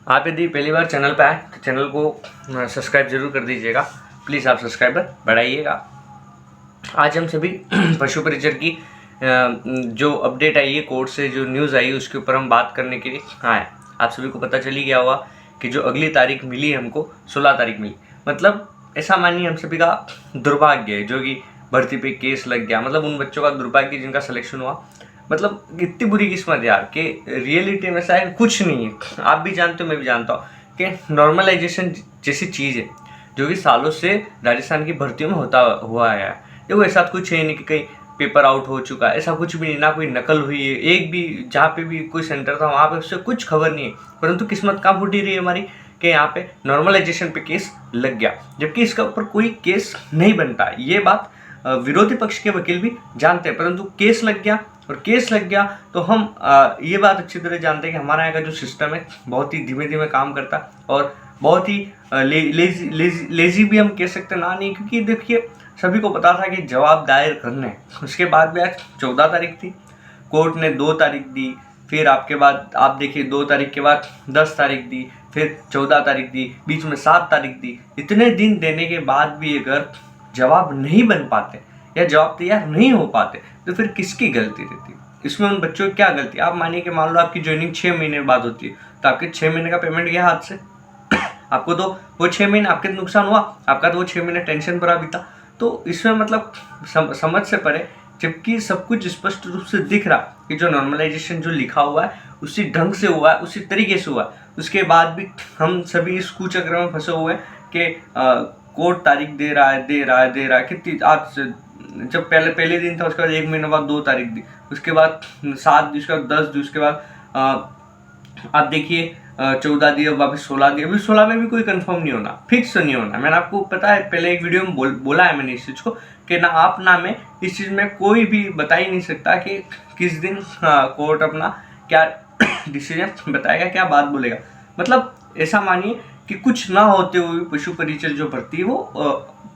आप यदि पहली बार चैनल पे आए तो चैनल को सब्सक्राइब जरूर कर दीजिएगा। प्लीज़ आप सब्सक्राइबर बढ़ाइएगा। आज हम सभी पशु परिचर की जो अपडेट आई है कोर्ट से, जो न्यूज़ आई है, उसके ऊपर हम बात करने के लिए आए। आप सभी को पता चली गया होगा कि जो अगली तारीख मिली हमको 16 तारीख मिली। मतलब ऐसा मानिए हम सभी का दुर्भाग्य है जो कि भर्ती पे केस लग गया। मतलब उन बच्चों का दुर्भाग्य जिनका सिलेक्शन हुआ। मतलब इतनी बुरी किस्मत यार कि रियलिटी में ऐसा कुछ नहीं है। आप भी जानते हो, मैं भी जानता हूँ कि नॉर्मलाइजेशन जैसी चीज़ है जो कि सालों से राजस्थान की भर्तियों में होता हुआ है। देखो ऐसा कुछ है नहीं कि कहीं पेपर आउट हो चुका है, ऐसा कुछ भी नहीं, ना कोई नकल हुई है। एक भी जहाँ पे भी कोई सेंटर था वहाँ पे उससे कुछ खबर नहीं है। परंतु किस्मत कहाँ फूटी रही है हमारी कि यहाँ पे नॉर्मलाइजेशन पे केस लग गया, जबकि इसका ऊपर कोई केस नहीं बनता। ये बात विरोधी पक्ष के वकील भी जानते हैं, परंतु केस लग गया। और केस लग गया तो हम ये बात अच्छी तरह जानते हैं कि हमारा यहाँ का जो सिस्टम है बहुत ही धीमे धीमे काम करता है और बहुत ही लेजी भी हम कह सकते हैं ना नहीं, क्योंकि देखिए सभी को पता था कि जवाब दायर करने। उसके बाद भी आज 14 तारीख थी, कोर्ट ने 2 तारीख दी, फिर आपके बाद आप देखिए 2 तारीख के बाद 10 तारीख दी, फिर 14 तारीख दी, बीच में 7 तारीख दी। इतने दिन देने के बाद भी अगर जवाब नहीं बन पाते या जवाब तैयार नहीं हो पाते तो फिर किसकी गलती रहती? इसमें उन बच्चों की क्या गलती? आप मानिए कि मान लो आपकी ज्वाइनिंग 6 महीने बाद होती है तो आपके 6 महीने का पेमेंट गया हाथ से। आपको तो वो 6 महीने आपके नुकसान हुआ, आपका तो वो 6 महीने टेंशन भरा बीता। तो इसमें मतलब समझ से परे, जबकि सब कुछ स्पष्ट रूप से दिख रहा कि जो नॉर्मलाइजेशन जो लिखा हुआ है उसी ढंग से हुआ है, उसी तरीके से हुआ है। उसके बाद भी हम सभी इस कुचक्र में फंसे हुए हैं कि कोर्ट तारीख दे रहा है कितनी। आज जब पहले दिन था, उसके बाद 1 महीने बाद 2 तारीख दी, उसके बाद 7 दी, उसके बाद 10 दी, उसके बाद आप देखिए 14 दी, अब वापस 16 दी। अभी 16 में भी कोई कंफर्म नहीं होना, फिक्स नहीं होना। मैंने आपको पता है पहले एक वीडियो में बोला है मैंने इस चीज़ को कि ना आप ना मैं इस चीज़ में कोई भी बता ही नहीं सकता कि किस दिन कोर्ट अपना क्या डिसीजन बताएगा, क्या बात बोलेगा। मतलब ऐसा मानिए कि कुछ ना होते हुए पशु परिचर जो भर्ती है वो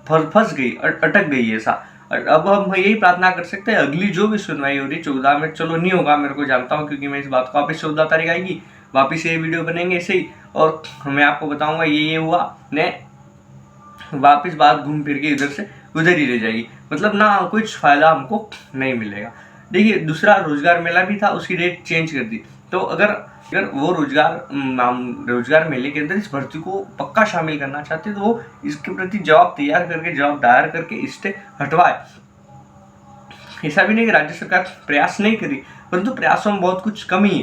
फंस गई, अटक गई ऐसा। अब हम यही प्रार्थना कर सकते हैं अगली जो भी सुनवाई हो रही 14 में, चलो नहीं होगा मेरे को जानता हूँ, क्योंकि मैं इस बात को वापस 14 तारीख आएगी, वापस ये वीडियो बनेंगे ऐसे ही और मैं आपको बताऊंगा ये हुआ ने, वापस बात घूम फिर के इधर से उधर ही रह जाएगी। मतलब ना कुछ फायदा हमको नहीं मिलेगा। देखिए दूसरा रोजगार मेला भी था, उसकी डेट चेंज कर दी। तो अगर वो रोजगार मेले के अंदर इस भर्ती को पक्का शामिल करना चाहते तो वो इसके प्रति जवाब तैयार करके, जवाब दायर करके स्टे हटवाए। ऐसा भी नहीं कि राज्य सरकार प्रयास नहीं करी, परंतु प्रयासों में बहुत कुछ कमी है।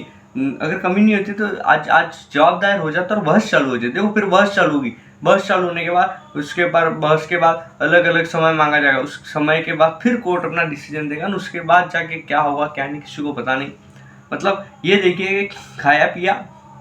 अगर कमी नहीं होती तो आज जवाब दायर हो जाता और बहस चालू हो जाती। देखो फिर बहस चालू होगी, बहस चालू होने के बाद उसके बाद बहस के बाद अलग अलग समय मांगा जाएगा। उस समय के बाद फिर कोर्ट अपना डिसीजन देगा, उसके बाद जाके क्या होगा क्या नहीं किसी को पता नहीं। मतलब ये देखिए खाया पिया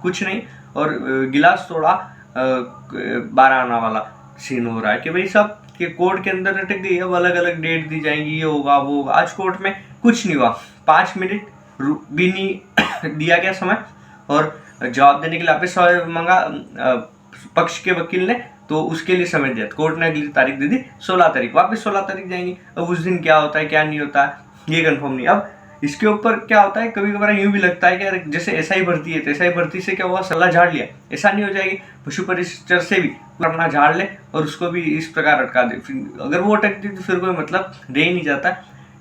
कुछ नहीं और गिलास तोड़ा 12 आना वाला सीन हो रहा है कि भाई सब कि कोर्ट के अंदर अटक गई। अब अलग अलग डेट दी जाएंगी, ये होगा वो होगा। आज कोर्ट में कुछ नहीं हुआ, 5 मिनट भी नहीं दिया गया समय और जवाब देने के लिए वापस मांगा पक्ष के वकील ने, तो उसके लिए समय दिया। कोर्ट ने अगली तारीख दे दी 16 तारीख, वापस 16 तारीख जाएंगी। अब उस दिन क्या होता है क्या नहीं होता है ये कंफर्म नहीं। अब इसके ऊपर क्या होता है, कभी कभार यूं भी लगता है कि यार जैसे ऐसा ही भर्ती है तो ऐसा ही भर्ती से क्या हुआ, सल्ला झाड़ लिया। ऐसा नहीं हो जाएगी, पशु परिचर से भी अपना झाड़ ले और उसको भी इस प्रकार अटका दे। अगर वो अटकती तो फिर कोई मतलब रह ही नहीं जाता।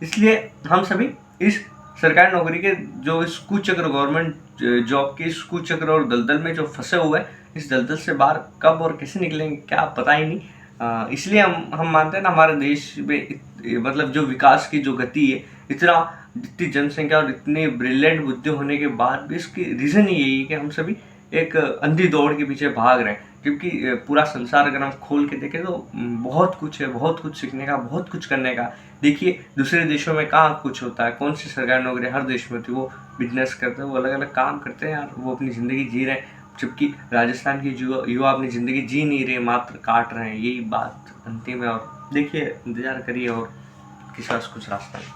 इसलिए हम सभी इस सरकारी नौकरी के जो इस कुचक्र, गवर्नमेंट जॉब के इस कुचक्र और दलदल में जो फंसे हुए हैं, इस दलदल से बाहर कब और कैसे निकलेंगे क्या पता ही नहीं। इसलिए हम मानते हैं ना हमारे देश में मतलब जो विकास की जो गति है, इतनी जनसंख्या और इतनी ब्रिलियंट बुद्धि होने के बाद भी इसकी रीज़न यही है कि हम सभी एक अंधी दौड़ के पीछे भाग रहे हैं। क्योंकि पूरा संसार अगर हम खोल के देखें तो बहुत कुछ है, बहुत कुछ सीखने का, बहुत कुछ करने का। देखिए दूसरे देशों में कहाँ कुछ होता है, कौन सी सरकारी नौकरी हर देश में होती है, वो बिजनेस करते हैं, वो अलग अलग काम करते हैं यार, वो अपनी ज़िंदगी जी रहे हैं। जबकि राजस्थान की युवा अपनी ज़िंदगी जी नहीं रहे, मात्र काट रहे हैं। यही बात अंतिम है। और देखिए इंतजार करिए और किसी पास कुछ रास्ता नहीं।